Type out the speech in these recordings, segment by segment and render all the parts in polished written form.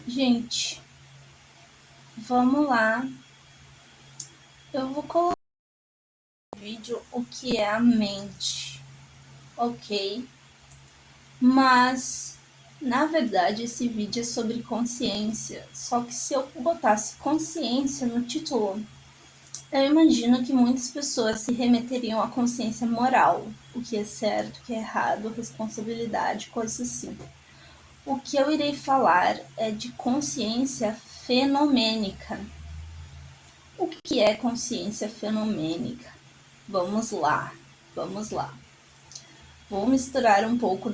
Gente, vamos lá. Eu vou colocar no vídeo o que é a mente, ok? Mas, na verdade, esse vídeo é sobre consciência. Só que se eu botasse consciência no título, eu imagino que muitas pessoas se remeteriam à consciência moral, o que é certo, o que é errado, responsabilidade, coisas assim. O que eu irei falar é de consciência fenomênica. O que é consciência fenomênica? Vamos lá. Vou misturar um pouco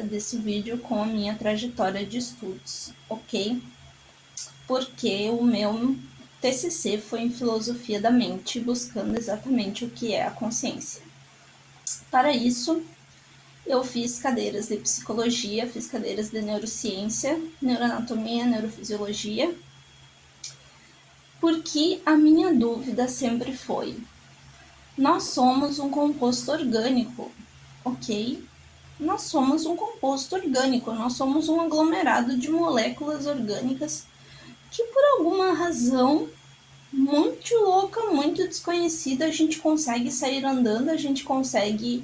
desse vídeo com a minha trajetória de estudos, ok? Porque o meu TCC foi em filosofia da mente, buscando exatamente o que é a consciência. Para isso, eu fiz cadeiras de psicologia, fiz cadeiras de neurociência, neuroanatomia, neurofisiologia, porque a minha dúvida sempre foi: nós somos um composto orgânico, ok? Nós somos um composto orgânico, nós somos um aglomerado de moléculas orgânicas que, por alguma razão muito louca, muito desconhecida, a gente consegue sair andando, a gente consegue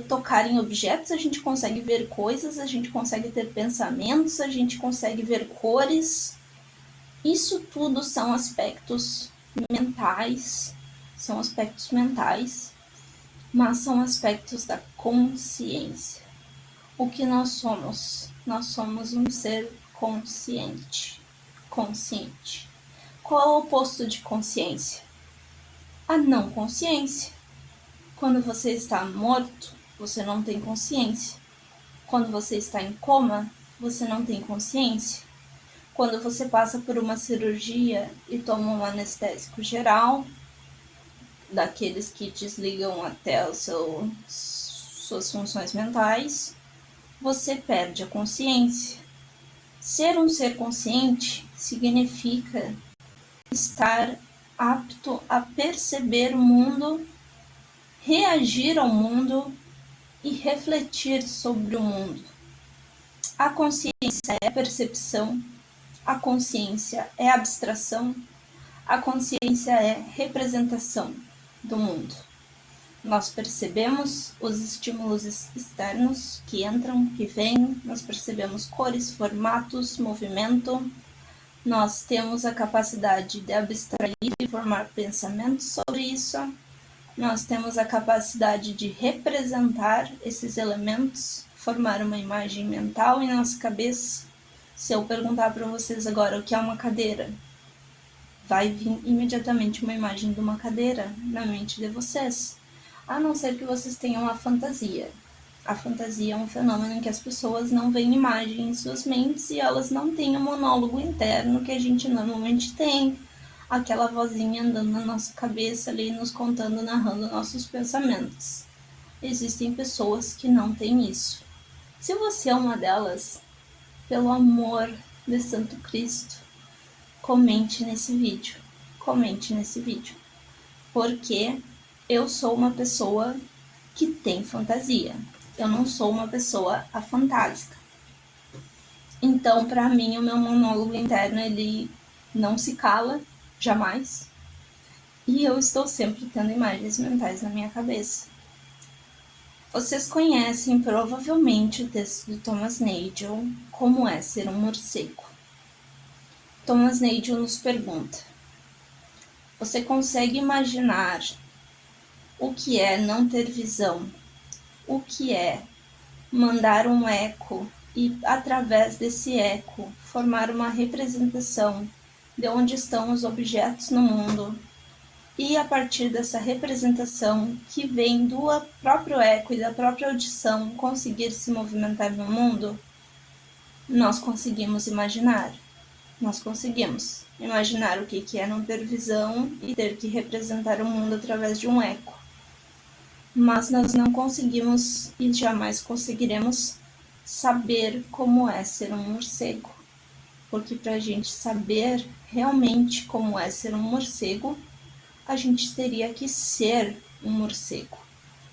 tocar em objetos, a gente consegue ver coisas, a gente consegue ter pensamentos, a gente consegue ver cores. Isso tudo são aspectos mentais, mas são aspectos da consciência. O que nós somos? Nós somos um ser consciente. Consciente. Qual é o oposto de consciência? A não consciência. Quando você está morto, você não tem consciência. Quando você está em coma, você não tem consciência. Quando você passa por uma cirurgia e toma um anestésico geral, daqueles que desligam até suas funções mentais, você perde a consciência. Ser um ser consciente significa estar apto a perceber o mundo, reagir ao mundo e refletir sobre o mundo. A consciência é percepção, a consciência é abstração, a consciência é representação do mundo. Nós percebemos os estímulos externos que entram, que vêm, nós percebemos cores, formatos, movimento, nós temos a capacidade de abstrair e formar pensamentos sobre isso, nós temos a capacidade de representar esses elementos, formar uma imagem mental em nossa cabeça. Se eu perguntar para vocês agora o que é uma cadeira, vai vir imediatamente uma imagem de uma cadeira na mente de vocês. A não ser que vocês tenham a fantasia. A fantasia é um fenômeno em que as pessoas não veem imagem em suas mentes e elas não têm um monólogo interno que a gente normalmente tem. Aquela vozinha andando na nossa cabeça ali, nos contando, narrando nossos pensamentos. Existem pessoas que não têm isso. Se você é uma delas, pelo amor de Santo Cristo, comente nesse vídeo. Porque eu sou uma pessoa que tem fantasia. Eu não sou uma pessoa afantástica. Então, para mim, o meu monólogo interno, ele não se cala, jamais. E eu estou sempre tendo imagens mentais na minha cabeça. Vocês conhecem provavelmente o texto de Thomas Nagel, Como é Ser um Morcego. Thomas Nagel nos pergunta: você consegue imaginar o que é não ter visão? O que é mandar um eco e, através desse eco, formar uma representação de onde estão os objetos no mundo, e a partir dessa representação que vem do próprio eco e da própria audição conseguir se movimentar no mundo? Nós conseguimos imaginar. Nós conseguimos imaginar o que é não ter visão e ter que representar o mundo através de um eco. Mas nós não conseguimos e jamais conseguiremos saber como é ser um morcego. Porque para a gente saber realmente como é ser um morcego, a gente teria que ser um morcego.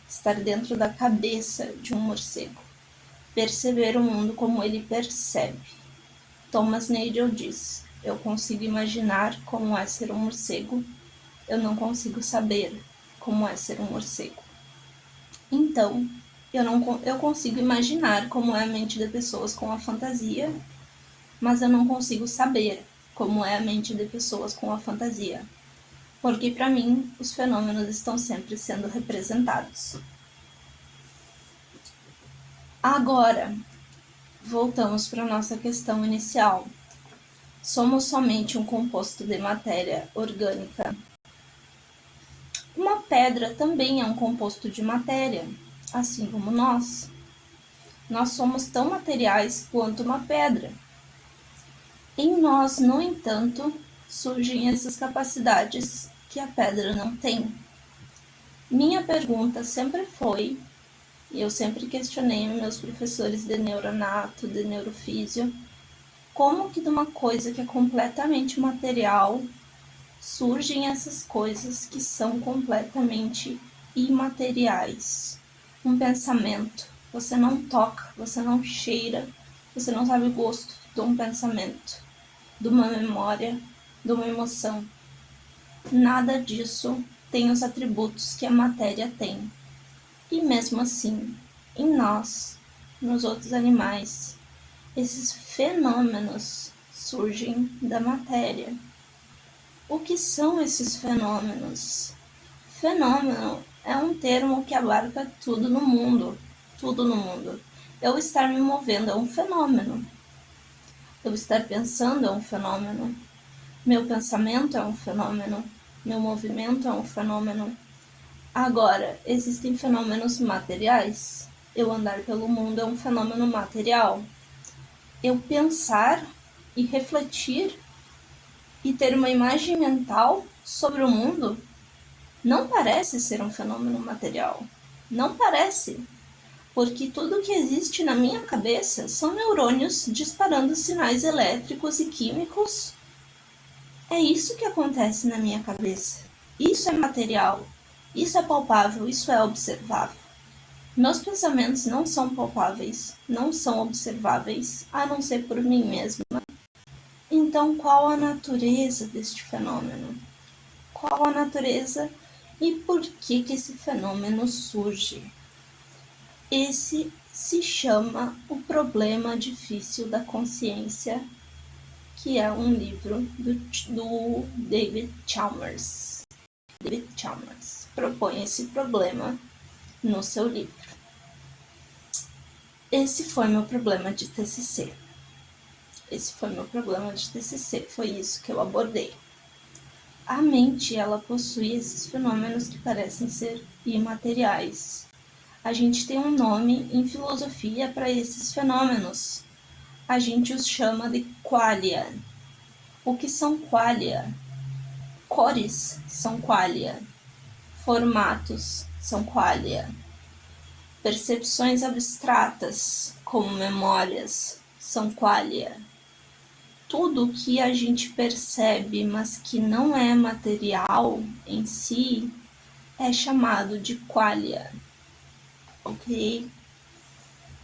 Estar dentro da cabeça de um morcego. Perceber o mundo como ele percebe. Thomas Nagel diz: eu consigo imaginar como é ser um morcego, eu não consigo saber como é ser um morcego. Então, eu consigo imaginar como é a mente de pessoas com a fantasia, mas eu não consigo saber como é a mente de pessoas com a fantasia, porque para mim os fenômenos estão sempre sendo representados. Agora, voltamos para a nossa questão inicial. Somos somente um composto de matéria orgânica. Uma pedra também é um composto de matéria, assim como nós. Nós somos tão materiais quanto uma pedra. Em nós, no entanto, surgem essas capacidades que a pedra não tem. Minha pergunta sempre foi, e eu sempre questionei meus professores de neuronato, de neurofísio, como que de uma coisa que é completamente material, surgem essas coisas que são completamente imateriais. Um pensamento, você não toca, você não cheira, você não sabe o gosto de um pensamento, de uma memória, de uma emoção. Nada disso tem os atributos que a matéria tem. E mesmo assim, em nós, nos outros animais, esses fenômenos surgem da matéria. O que são esses fenômenos? Fenômeno é um termo que abarca tudo no mundo. Tudo no mundo. Eu estar me movendo é um fenômeno. Eu estar pensando é um fenômeno. Meu pensamento é um fenômeno. Meu movimento é um fenômeno. Agora, existem fenômenos materiais. Eu andar pelo mundo é um fenômeno material. Eu pensar e refletir e ter uma imagem mental sobre o mundo não parece ser um fenômeno material. Não parece. Porque tudo que existe na minha cabeça são neurônios disparando sinais elétricos e químicos. É isso que acontece na minha cabeça. Isso é material. Isso é palpável. Isso é observável. Meus pensamentos não são palpáveis, não são observáveis, a não ser por mim mesma. Então, qual a natureza deste fenômeno? Qual a natureza e por que esse fenômeno surge? Esse se chama O Problema Difícil da Consciência, que é um livro do David Chalmers. David Chalmers propõe esse problema no seu livro. Esse foi meu problema de TCC. Foi isso que eu abordei. A mente, ela possui esses fenômenos que parecem ser imateriais. A gente tem um nome em filosofia para esses fenômenos. A gente os chama de qualia. O que são qualia? Cores são qualia. Formatos são qualia. Percepções abstratas, como memórias, são qualia. Tudo que a gente percebe, mas que não é material em si, é chamado de qualia. Ok?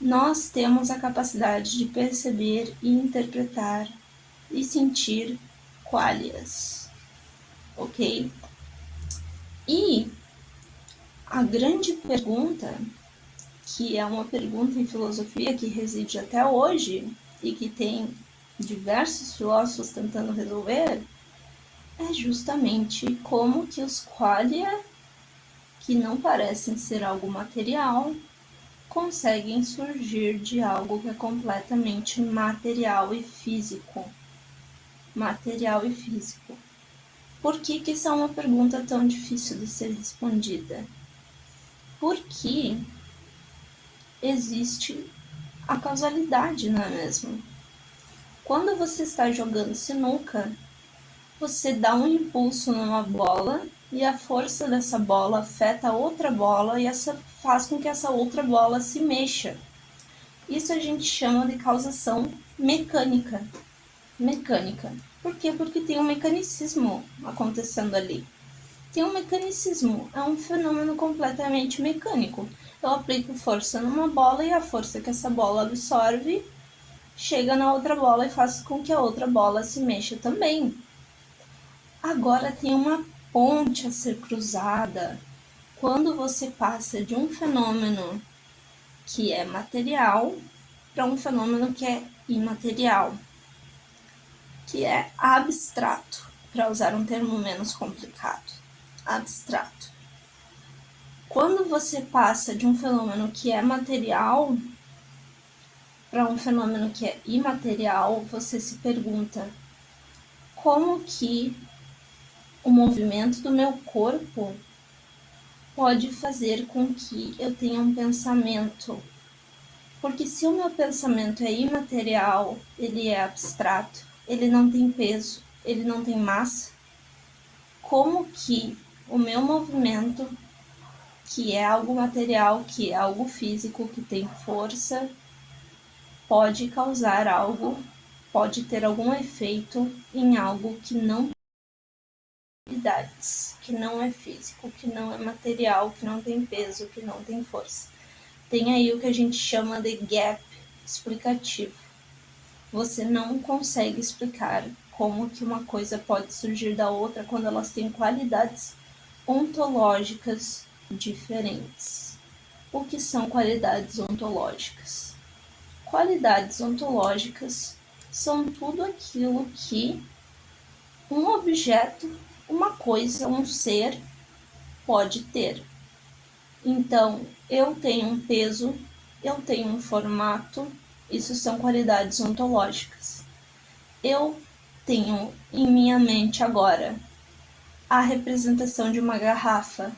Nós temos a capacidade de perceber e interpretar e sentir qualias. Ok? E a grande pergunta, que é uma pergunta em filosofia que reside até hoje e que tem diversos filósofos tentando resolver, é justamente como que os qualia, que não parecem ser algo material, conseguem surgir de algo que é completamente material e físico. Material e físico. Por que isso é uma pergunta tão difícil de ser respondida? Porque existe a causalidade, não é mesmo? Quando você está jogando sinuca, você dá um impulso numa bola e a força dessa bola afeta a outra bola e essa faz com que essa outra bola se mexa. Isso a gente chama de causação mecânica. Mecânica. Por quê? Porque tem um mecanicismo acontecendo ali. Tem um mecanicismo, é um fenômeno completamente mecânico. Eu aplico força numa bola e a força que essa bola absorve chega na outra bola e faz com que a outra bola se mexa também. Agora tem uma ponte a ser cruzada quando você passa de um fenômeno que é material para um fenômeno que é imaterial, que é abstrato, para usar um termo menos complicado. Abstrato. Quando você passa de um fenômeno que é material para um fenômeno que é imaterial, você se pergunta como que o movimento do meu corpo pode fazer com que eu tenha um pensamento. Porque se o meu pensamento é imaterial, ele é abstrato, ele não tem peso, ele não tem massa, como que o meu movimento, que é algo material, que é algo físico, que tem força, pode causar algo, pode ter algum efeito em algo que não tem habilidades, que não é físico, que não é material, que não tem peso, que não tem força. Tem aí o que a gente chama de gap explicativo. Você não consegue explicar como que uma coisa pode surgir da outra quando elas têm qualidades ontológicas diferentes. O que são qualidades ontológicas? Qualidades ontológicas são tudo aquilo que um objeto, uma coisa, um ser pode ter. Então, eu tenho um peso, eu tenho um formato, isso são qualidades ontológicas. Eu tenho em minha mente agora a representação de uma garrafa.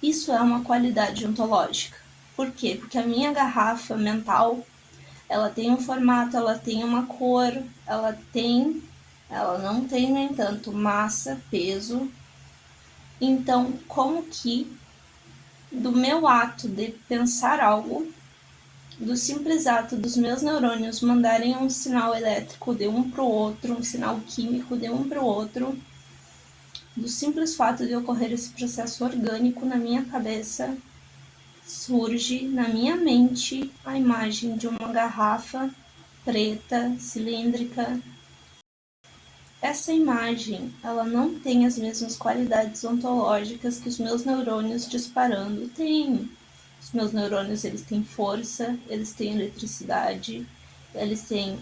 Isso é uma qualidade ontológica. Por quê? Porque a minha garrafa mental, ela tem um formato, ela tem uma cor, ela não tem, no entanto, massa, peso. Então, como que do meu ato de pensar algo, do simples ato dos meus neurônios mandarem um sinal elétrico de um para o outro, um sinal químico de um para o outro, do simples fato de ocorrer esse processo orgânico na minha cabeça, surge na minha mente a imagem de uma garrafa preta, cilíndrica. Essa imagem, ela não tem as mesmas qualidades ontológicas que os meus neurônios disparando têm. Os meus neurônios, eles têm força, eles têm eletricidade, eles têm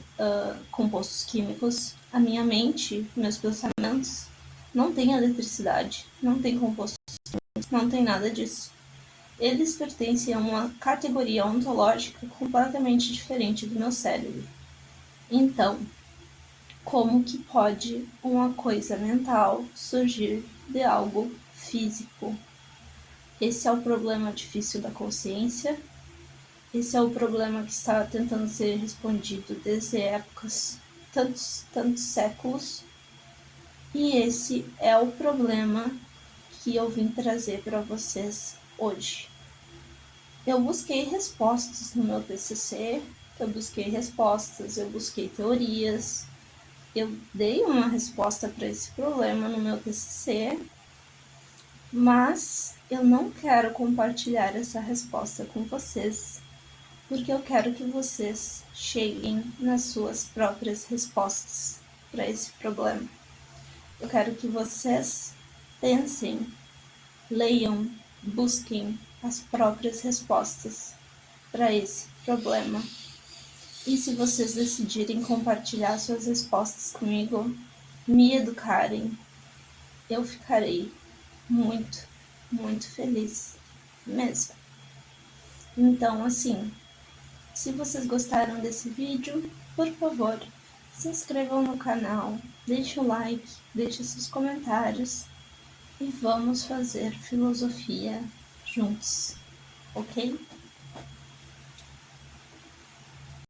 compostos químicos. A minha mente, meus pensamentos, não tem eletricidade, não tem compostos químicos, não tem nada disso. Eles pertencem a uma categoria ontológica completamente diferente do meu cérebro. Então, como que pode uma coisa mental surgir de algo físico? Esse é o problema difícil da consciência. Esse é o problema que está tentando ser respondido desde épocas, tantos séculos. E esse é o problema que eu vim trazer para vocês hoje. Eu busquei respostas no meu TCC, eu busquei teorias, eu dei uma resposta para esse problema no meu TCC, mas eu não quero compartilhar essa resposta com vocês, porque eu quero que vocês cheguem nas suas próprias respostas para esse problema. Eu quero que vocês pensem, leiam, busquem as próprias respostas para esse problema. E se vocês decidirem compartilhar suas respostas comigo, me educarem, eu ficarei muito, muito feliz mesmo. Então, assim, se vocês gostaram desse vídeo, por favor, se inscrevam no canal, deixe o like, deixe seus comentários e vamos fazer filosofia juntos, ok?